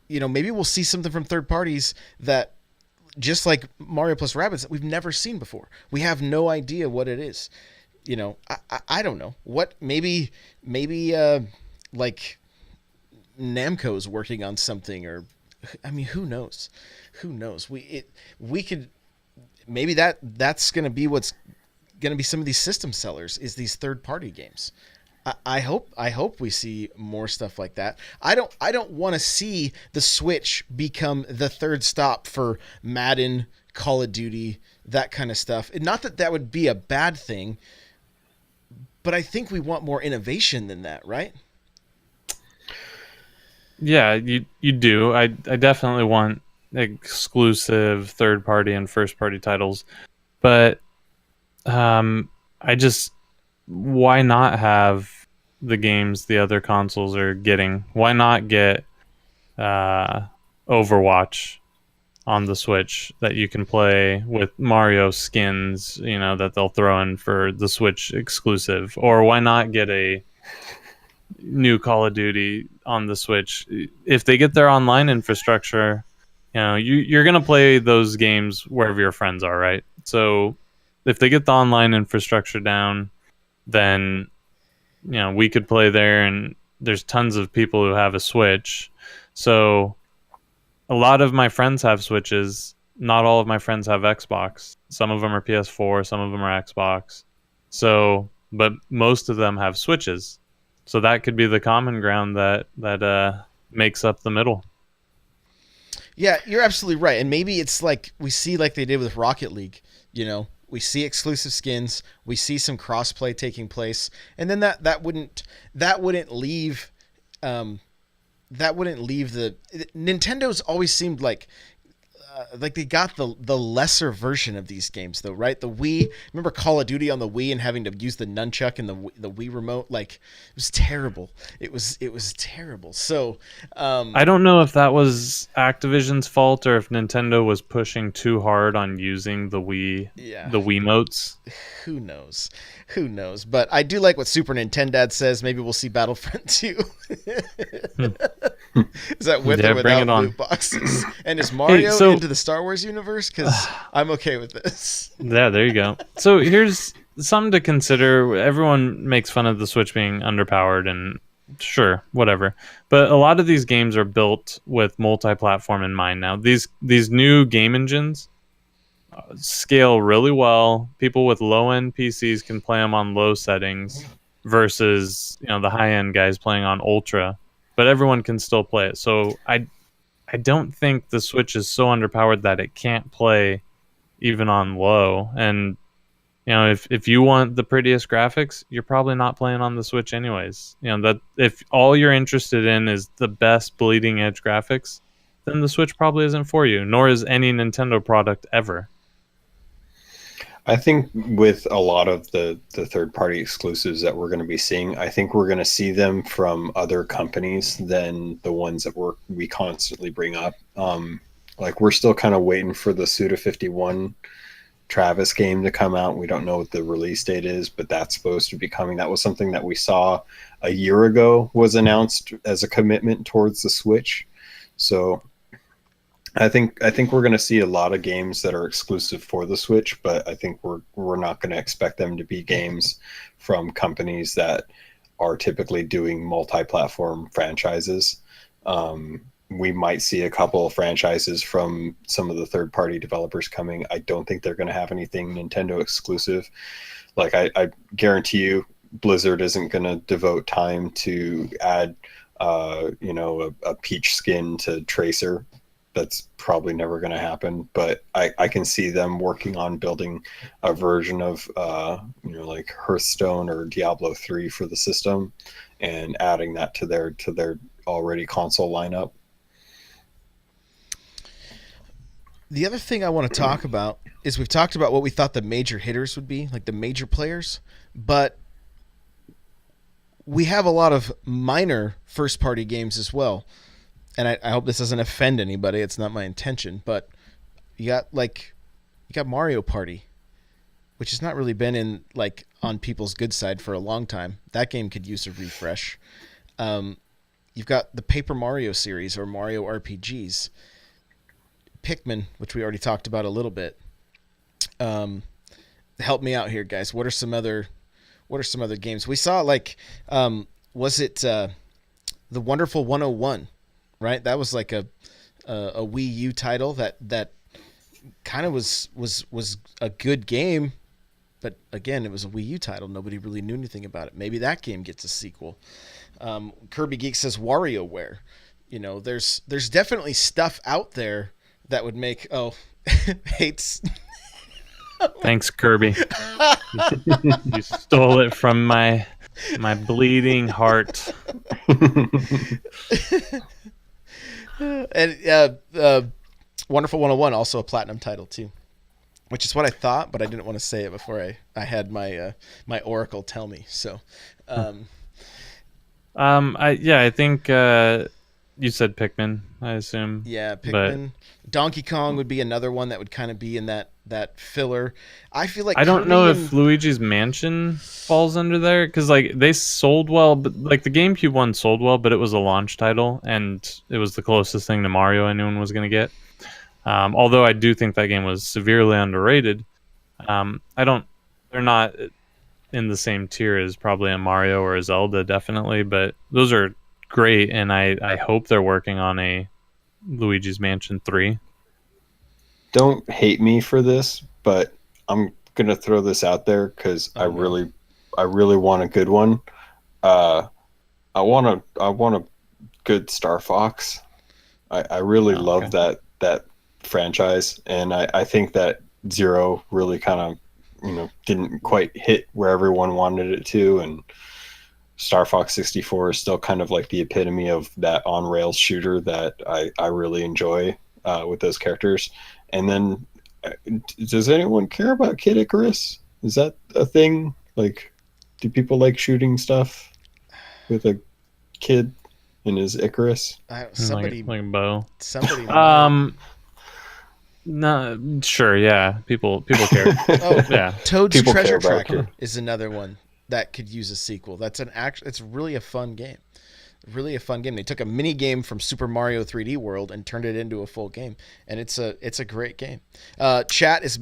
maybe we'll see something from third parties that, just like Mario plus Rabbids, that we've never seen before. We have no idea what it is. I don't know what. Maybe like Namco's working on something, or I mean, who knows? We could, maybe that's going to be what's going to be some of these system sellers, is these third party games. I hope we see more stuff like that. I don't want to see the Switch become the third stop for Madden, Call of Duty, that kind of stuff. Not that would be a bad thing, but I think we want more innovation than that, right? Yeah, you do. I definitely want exclusive third party and first party titles, but why not have the games the other consoles are getting? Why not get Overwatch on the Switch that you can play with Mario skins, that they'll throw in for the Switch exclusive. Or why not get a new Call of Duty on the Switch? If they get their online infrastructure, you're going to play those games wherever your friends are, right? So if they get the online infrastructure down, then we could play there, and there's tons of people who have a Switch. So a lot of my friends have Switches. Not all of my friends have Xbox. Some of them are PS4, some of them are Xbox. So, but most of them have Switches. So that could be the common ground that makes up the middle. Yeah, you're absolutely right. And maybe it's like we see like they did with Rocket League, we see exclusive skins, we see some crossplay taking place, and then that wouldn't leave the Nintendo's always seemed like they got the lesser version of these games though, right? The Wii, remember Call of Duty on the Wii and having to use the nunchuck and the Wii remote, like it was terrible. It was terrible. So I don't know if that was Activision's fault or if Nintendo was pushing too hard on using the Wiimotes. Who knows? But I do like what Super Nintendo says. Maybe we'll see Battlefront 2. Is that with or without loot boxes? And is Mario into the Star Wars universe? Because I'm okay with this. Yeah, there you go. So here's something to consider. Everyone makes fun of the Switch being underpowered, and sure, whatever. But a lot of these games are built with multi-platform in mind now. These new game engines scale really well. People with low-end PCs can play them on low settings versus the high-end guys playing on ultra. But everyone can still play it. So I don't think the Switch is so underpowered that it can't play even on low. And if you want the prettiest graphics, you're probably not playing on the Switch anyways. That if all you're interested in is the best bleeding edge graphics, then the Switch probably isn't for you, nor is any Nintendo product ever. I think with a lot of the third-party exclusives that we're going to be seeing, I think we're going to see them from other companies than the ones that we constantly bring up. Like we're still kind of waiting for the Suda51 Travis game to come out. We don't know what the release date is, but that's supposed to be coming. That was something that we saw a year ago was announced as a commitment towards the Switch. So I think we're going to see a lot of games that are exclusive for the Switch, but I think we're not going to expect them to be games from companies that are typically doing multi-platform franchises. We might see a couple of franchises from some of the third-party developers coming. I don't think they're going to have anything Nintendo exclusive. Like I guarantee you, Blizzard isn't going to devote time to add, a Peach skin to Tracer. That's probably never going to happen, but I can see them working on building a version of like Hearthstone or Diablo 3 for the system and adding that to their already console lineup. The other thing I want to talk about is we've talked about what we thought the major hitters would be, like the major players, but we have a lot of minor first-party games as well. And I hope this doesn't offend anybody. It's not my intention, but you got Mario Party, which has not really been in like on people's good side for a long time. That game could use a refresh. You've got the Paper Mario series or Mario RPGs, Pikmin, which we already talked about a little bit. Help me out here, guys. What are some other games we saw? Like, was it The Wonderful 101? Right, that was like a Wii U title that kind of was a good game, but again, it was a Wii U title. Nobody really knew anything about it. Maybe that game gets a sequel. Kirby Geek says WarioWare. There's definitely stuff out there that would make hates. Thanks, Kirby. You stole it from my bleeding heart. And Wonderful 101, also a platinum title too, which is what I thought, but I didn't want to say it before I had my my oracle tell me. So, I think you said Pikmin. I assume. Yeah, But Pikmin. Donkey Kong would be another one that would kind of be in that filler. I feel like I don't Kirby know and if Luigi's Mansion falls under there because like they sold well, but like the GameCube one sold well, but it was a launch title and it was the closest thing to Mario anyone was going to get. Although I do think that game was severely underrated. I don't. They're not in the same tier as probably a Mario or a Zelda, definitely, but those are great, and I hope they're working on a Luigi's Mansion 3. Don't hate me for this, but I'm gonna throw this out there because Oh, no. I really want a good one. Uh, I want a good Star Fox. I really Oh, love okay. that franchise, and I think that Zero really kind of didn't quite hit where everyone wanted it to, and Star Fox 64 is still kind of like the epitome of that on rails shooter that I really enjoy with those characters. And then, uh, does anyone care about Kid Icarus? Is that a thing? Like, do people like shooting stuff with a kid in his Icarus? somebody Like a bow. somebody might. Um, no, sure, yeah. People care. Oh, Yeah. Toad's People care Treasure about Tracker it. is another one that could use a sequel. That's an act. It's really a fun game. Really a fun game. They took a mini game from Super Mario 3D World and turned it into a full game, and it's a great game. Chat is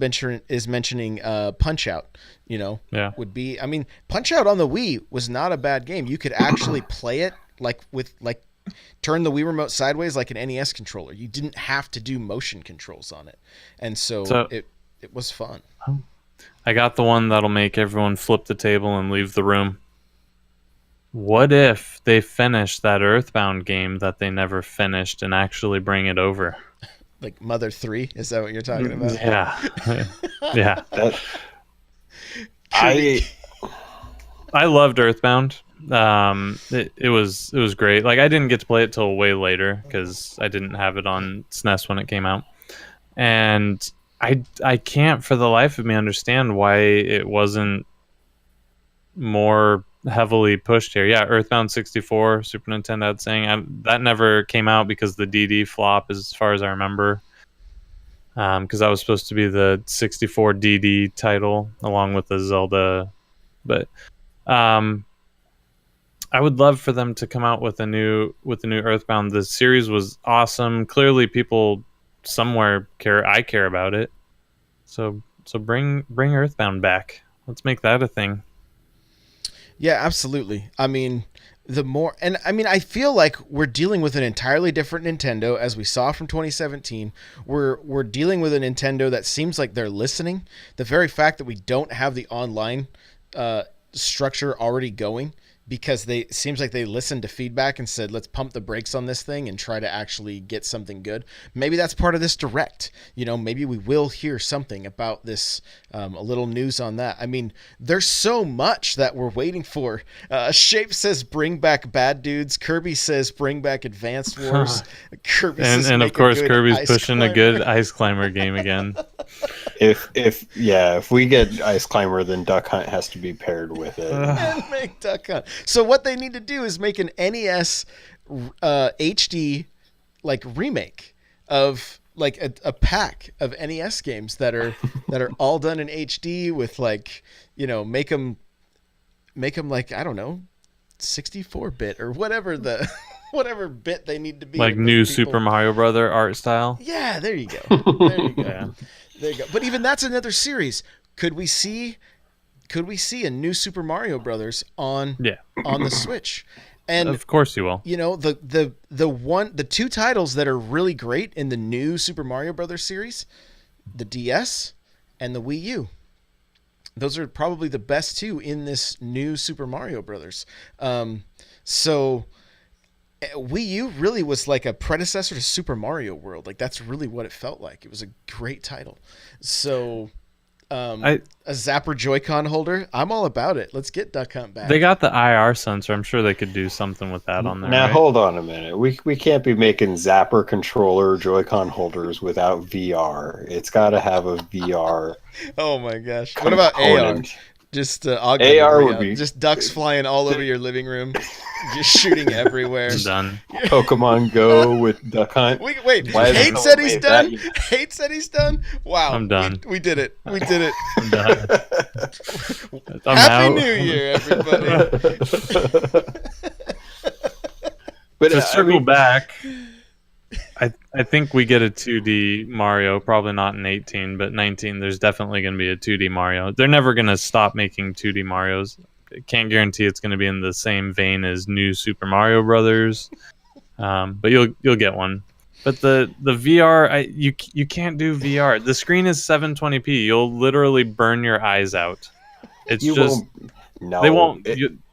mentioning Punch Out. Yeah. Would be. I mean, Punch Out on the Wii was not a bad game. You could actually play it like turn the Wii remote sideways like an NES controller. You didn't have to do motion controls on it, and so So it was fun. I got the one that'll make everyone flip the table and leave the room. What if they finish that Earthbound game that they never finished and actually bring it over? Like Mother 3, is that what you're talking about? Yeah. Yeah. That Kirby. I loved Earthbound. It was great. Like I didn't get to play it till way later because I didn't have it on SNES when it came out, and I can't for the life of me understand why it wasn't more heavily pushed here. Yeah, Earthbound 64, Super Nintendo had saying that never came out because the DD flop, as far as I remember. Because that was supposed to be the 64 DD title along with the Zelda, but I would love for them to come out with a new Earthbound. The series was awesome. Clearly, people somewhere care. I care about it. So bring Earthbound back. Let's make that a thing. Yeah, absolutely. I mean, I feel like we're dealing with an entirely different Nintendo as we saw from 2017. We're dealing with a Nintendo that seems like they're listening. The very fact that we don't have the online structure already going because it seems like they listened to feedback and said, let's pump the brakes on this thing and try to actually get something good. Maybe that's part of this direct. Maybe we will hear something about this, a little news on that. I mean, there's so much that we're waiting for. Shape says bring back Bad Dudes. Kirby says bring back Advanced Wars. Kirby says And of make a course good Kirby's Ice pushing Climber. a good Ice Climber game again. if we get Ice Climber, then Duck Hunt has to be paired with it. And make Duck Hunt. So what they need to do is make an NES HD like remake of like a pack of NES games that are all done in HD with like make them like I don't know 64-bit or whatever the whatever bit they need to be Like to make new people- Super Mario Brother art style. Yeah, there you go. There you go. Yeah. There you go. But even that's another series. Could we see a new Super Mario Brothers on the Switch? And Of course you will. the two titles that are really great in the new Super Mario Brothers series, the DS and the Wii U. Those are probably the best two in this new Super Mario Brothers. So Wii U really was like a predecessor to Super Mario World. Like that's really what it felt like. It was a great title. So a Zapper Joy-Con holder, I'm all about it. Let's get Duck Hunt back. They got the IR sensor. I'm sure they could do something with that on there. Now right? hold on a minute. We can't be making Zapper controller Joy-Con holders without VR. It's got to have a VR Oh my gosh. What about AR? component. Just augmented AR would reality. be Just ducks flying all over your living room, just shooting everywhere. I'm done. Pokemon Go with Duck Hunt. Wait, Why hasn't Hate someone said he's made that done. yet? Hate said he's done. Wow, I'm done. We did it. We did it. I'm done. I'm Happy out. New Year, everybody. But To circle back, I think we get a 2D Mario, probably not in 18, but 19, there's definitely going to be a 2D Mario. They're never going to stop making 2D Marios. Can't guarantee it's going to be in the same vein as new Super Mario Brothers, but you'll get one. But the VR, you can't do VR. The screen is 720p. You'll literally burn your eyes out. It's you just won't. No, they won't.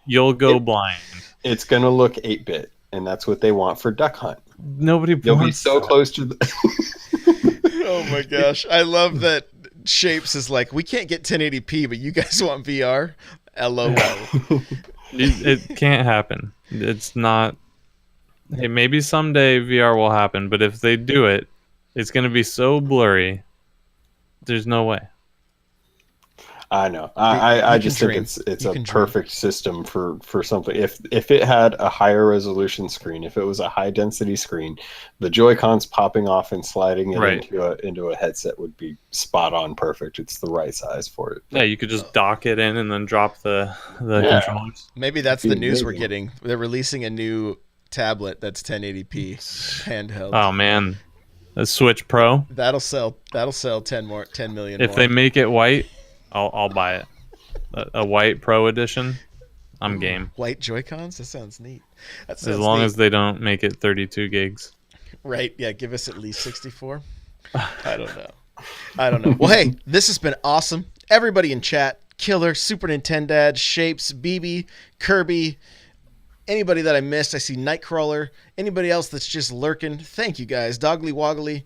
You'll go blind. It's gonna look 8-bit, and that's what they want for Duck Hunt. Nobody You'll be wants so that. close to the. Oh my gosh, I love that. Shapes is like, we can't get 1080p, but you guys want VR? LOL. It can't happen. It's not. Hey, maybe someday VR will happen, but if they do it, it's going to be so blurry. There's no way. I know. You I can just think dream. it's You a can dream. perfect system for something. If it had a higher resolution screen, if it was a high density screen, the Joy-Cons popping off and sliding it Right. into a headset would be spot on perfect. It's the right size for it. Yeah, you could just dock it in and then drop the Yeah. controllers. Maybe that's the Dude, news we're amazing. getting. They're releasing a new tablet that's 1080p handheld. Oh man, a Switch Pro. That'll sell 10 million If more. they make it white, I'll buy it. A white Pro edition, I'm game. White Joy-Cons? That sounds neat. That sounds As long neat. as they don't make it 32 gigs. Right, yeah, give us at least 64. I don't know. Well, hey, this has been awesome. Everybody in chat, Killer, Super Nintendo, Shapes, BB, Kirby, anybody that I missed. I see Nightcrawler. Anybody else that's just lurking, thank you guys. Doggly Woggly,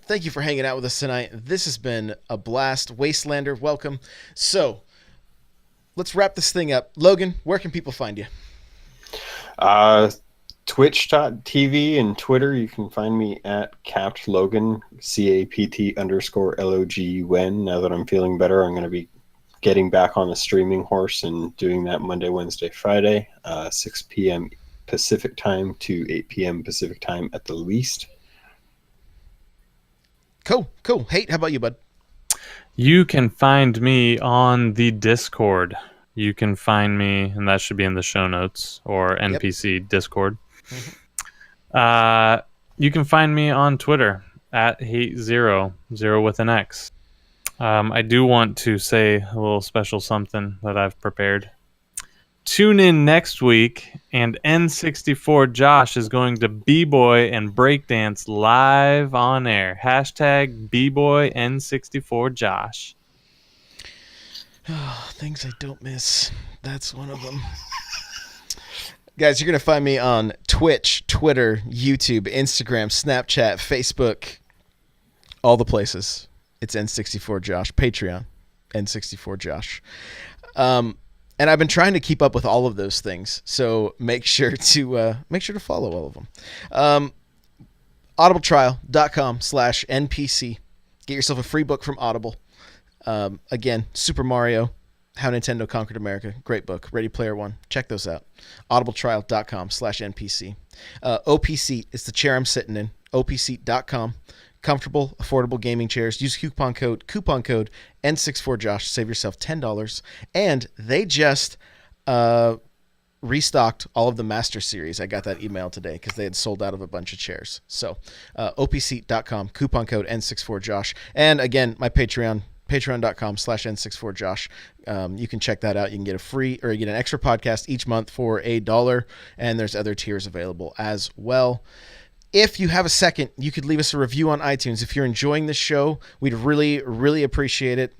thank you for hanging out with us tonight. This has been a blast. Wastelander, welcome. So, let's wrap this thing up. Logan, where can people find you? Twitch.tv and Twitter, you can find me at CaptLogan, CAPT_LOGUN. Now that I'm feeling better, I'm going to be getting back on the streaming horse and doing that Monday, Wednesday, Friday, 6 p.m. Pacific time to 8 p.m. Pacific time at the least. Cool. Hate, how about you, bud? You can find me on the Discord. You can find me, and that should be in the show notes or NPC Discord. You can find me on Twitter at hate0, 0 with an X. I do want to say a little special something that I've prepared. Tune in next week, and N64 Josh is going to b-boy and breakdance live on air. Hashtag b-boy N64 Josh. Oh, things I don't miss. That's one of them. Guys, you're going to find me on Twitch, Twitter, YouTube, Instagram, Snapchat, Facebook, all the places. It's N64 Josh. Patreon, N64 Josh. And I've been trying to keep up with all of those things, so make sure to follow all of them. audibletrial.com/NPC. Get yourself a free book from Audible. Again, Super Mario, How Nintendo Conquered America. Great book. Ready Player One. Check those out. audibletrial.com/NPC. OP Seat is the chair I'm sitting in. opseat.com. Comfortable, affordable gaming chairs. Use coupon code N64Josh. Save yourself $10. And they just restocked all of the Master Series. I got that email today because they had sold out of a bunch of chairs. So opseat.com, coupon code N64Josh. And again, my Patreon, patreon.com/N64Josh. You can check that out. You can get you get an extra podcast each month for $1, and there's other tiers available as well. If you have a second, you could leave us a review on iTunes. If you're enjoying this show, we'd really, really appreciate it.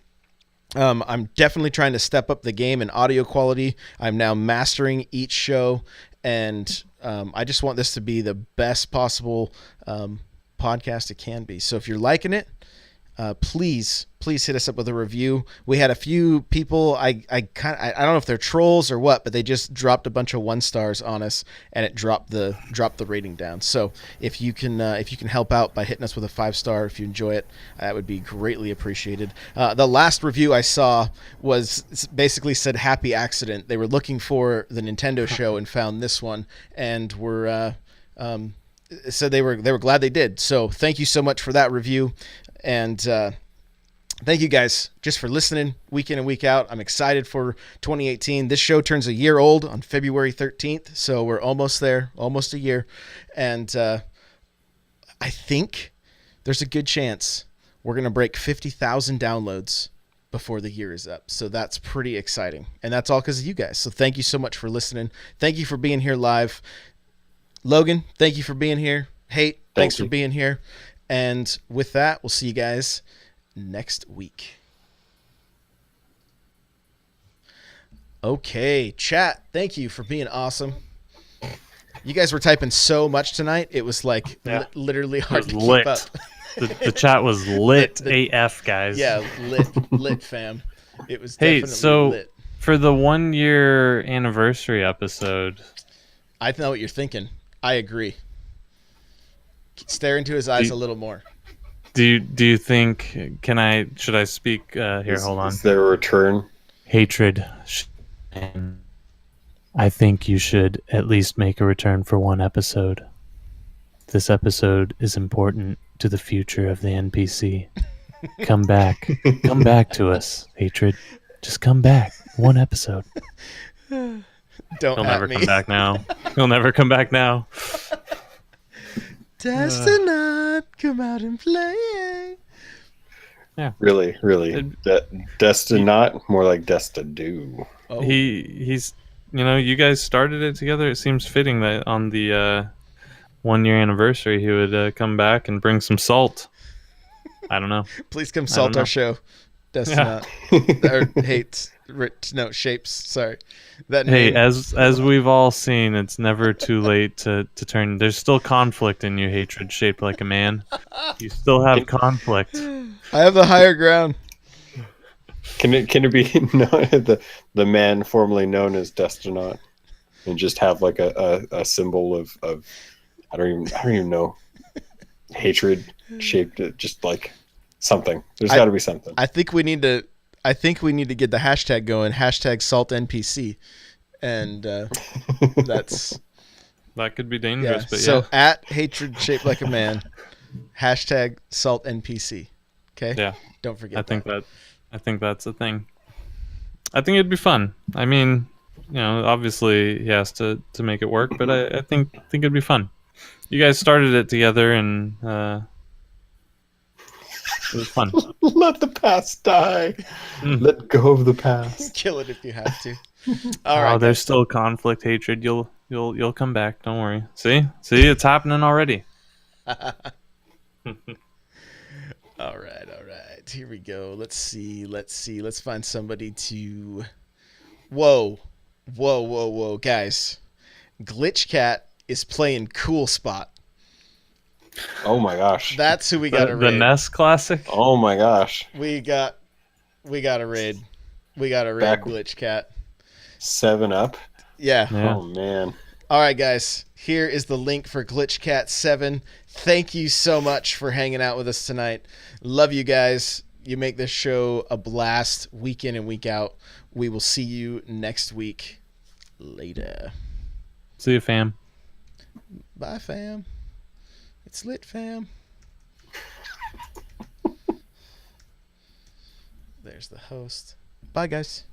I'm definitely trying to step up the game in audio quality. I'm now mastering each show, and I just want this to be the best possible podcast it can be. So if you're liking it, please hit us up with a review. We had a few people. I don't know if they're trolls or what, but they just dropped a bunch of 1 stars on us, and it dropped the rating down. So if you can help out by hitting us with a 5-star if you enjoy it, that would be greatly appreciated. The last review I saw was basically said happy accident. They were looking for the Nintendo show and found this one, and were so they were glad they did. So thank you so much for that review, and thank you guys just for listening week in and week out. I'm excited for 2018. This show turns a year old on February 13th, so we're almost there, almost a year, and I think there's a good chance we're gonna break 50,000 downloads before the year is up. So that's pretty exciting, and that's all because of you guys. So thank you so much for listening. Thank you for being here live. Logan, thank you for being here. Hate, thanks for being here. And with that, we'll see you guys next week. Okay, chat, thank you for being awesome. You guys were typing so much tonight, it was like literally hard to keep up. The chat was lit AF, guys. Yeah, lit fam. It was definitely lit. For the 1-year anniversary episode, I know what you're thinking. I agree. Stare into his eyes a little more. Do you think? Should I speak here? Hold on. Is there a return? Hatred. I think you should at least make a return for 1 episode. This episode is important to the future of the NPC. Come back. Come back to us, Hatred. Just come back. 1 episode. He'll never come back now. He'll never come back now. Destinat, come out and play. Yeah. Really. Destinat, more like Destado. Oh. He's you guys started it together. It seems fitting that on the 1-year anniversary he would come back and bring some salt. I don't know. Please come salt our show. Destinat. Or hates. No, shapes. Sorry. That name. Hey, as we've all seen, it's never too late to turn. There's still conflict in you, Hatred, shaped like a man. You still have conflict. I have the higher ground. Can it be the man formerly known as Destinat, and just have like a symbol of I don't even know, hatred shaped just like something. There's got to be something. I think we need to get the hashtag going. Hashtag salt NPC, and that's that could be dangerous. Yeah. But so at hatred shaped like a man, hashtag salt NPC. Okay. Yeah. Don't forget. I think that's the thing. I think it'd be fun. I mean, obviously he has to make it work, but I think it'd be fun. You guys started it together, and it was fun. Let the past die. Let go of the past. Kill it if you have to. All right. There's still conflict, Hatred. You'll come back. Don't worry. See, it's happening already. All right. Here we go. Let's see. Let's find somebody to. Whoa, guys! Glitch Cat is playing Cool Spot. Oh my gosh! That's who we got to raid. The NES classic. Oh my gosh! We got a raid. We got a raid Glitch Cat. 7-Up. Yeah. Oh man. All right, guys. Here is the link for Glitch Cat 7. Thank you so much for hanging out with us tonight. Love you guys. You make this show a blast week in and week out. We will see you next week. Later. See you, fam. Bye, fam. It's lit, fam. There's the host. Bye, guys.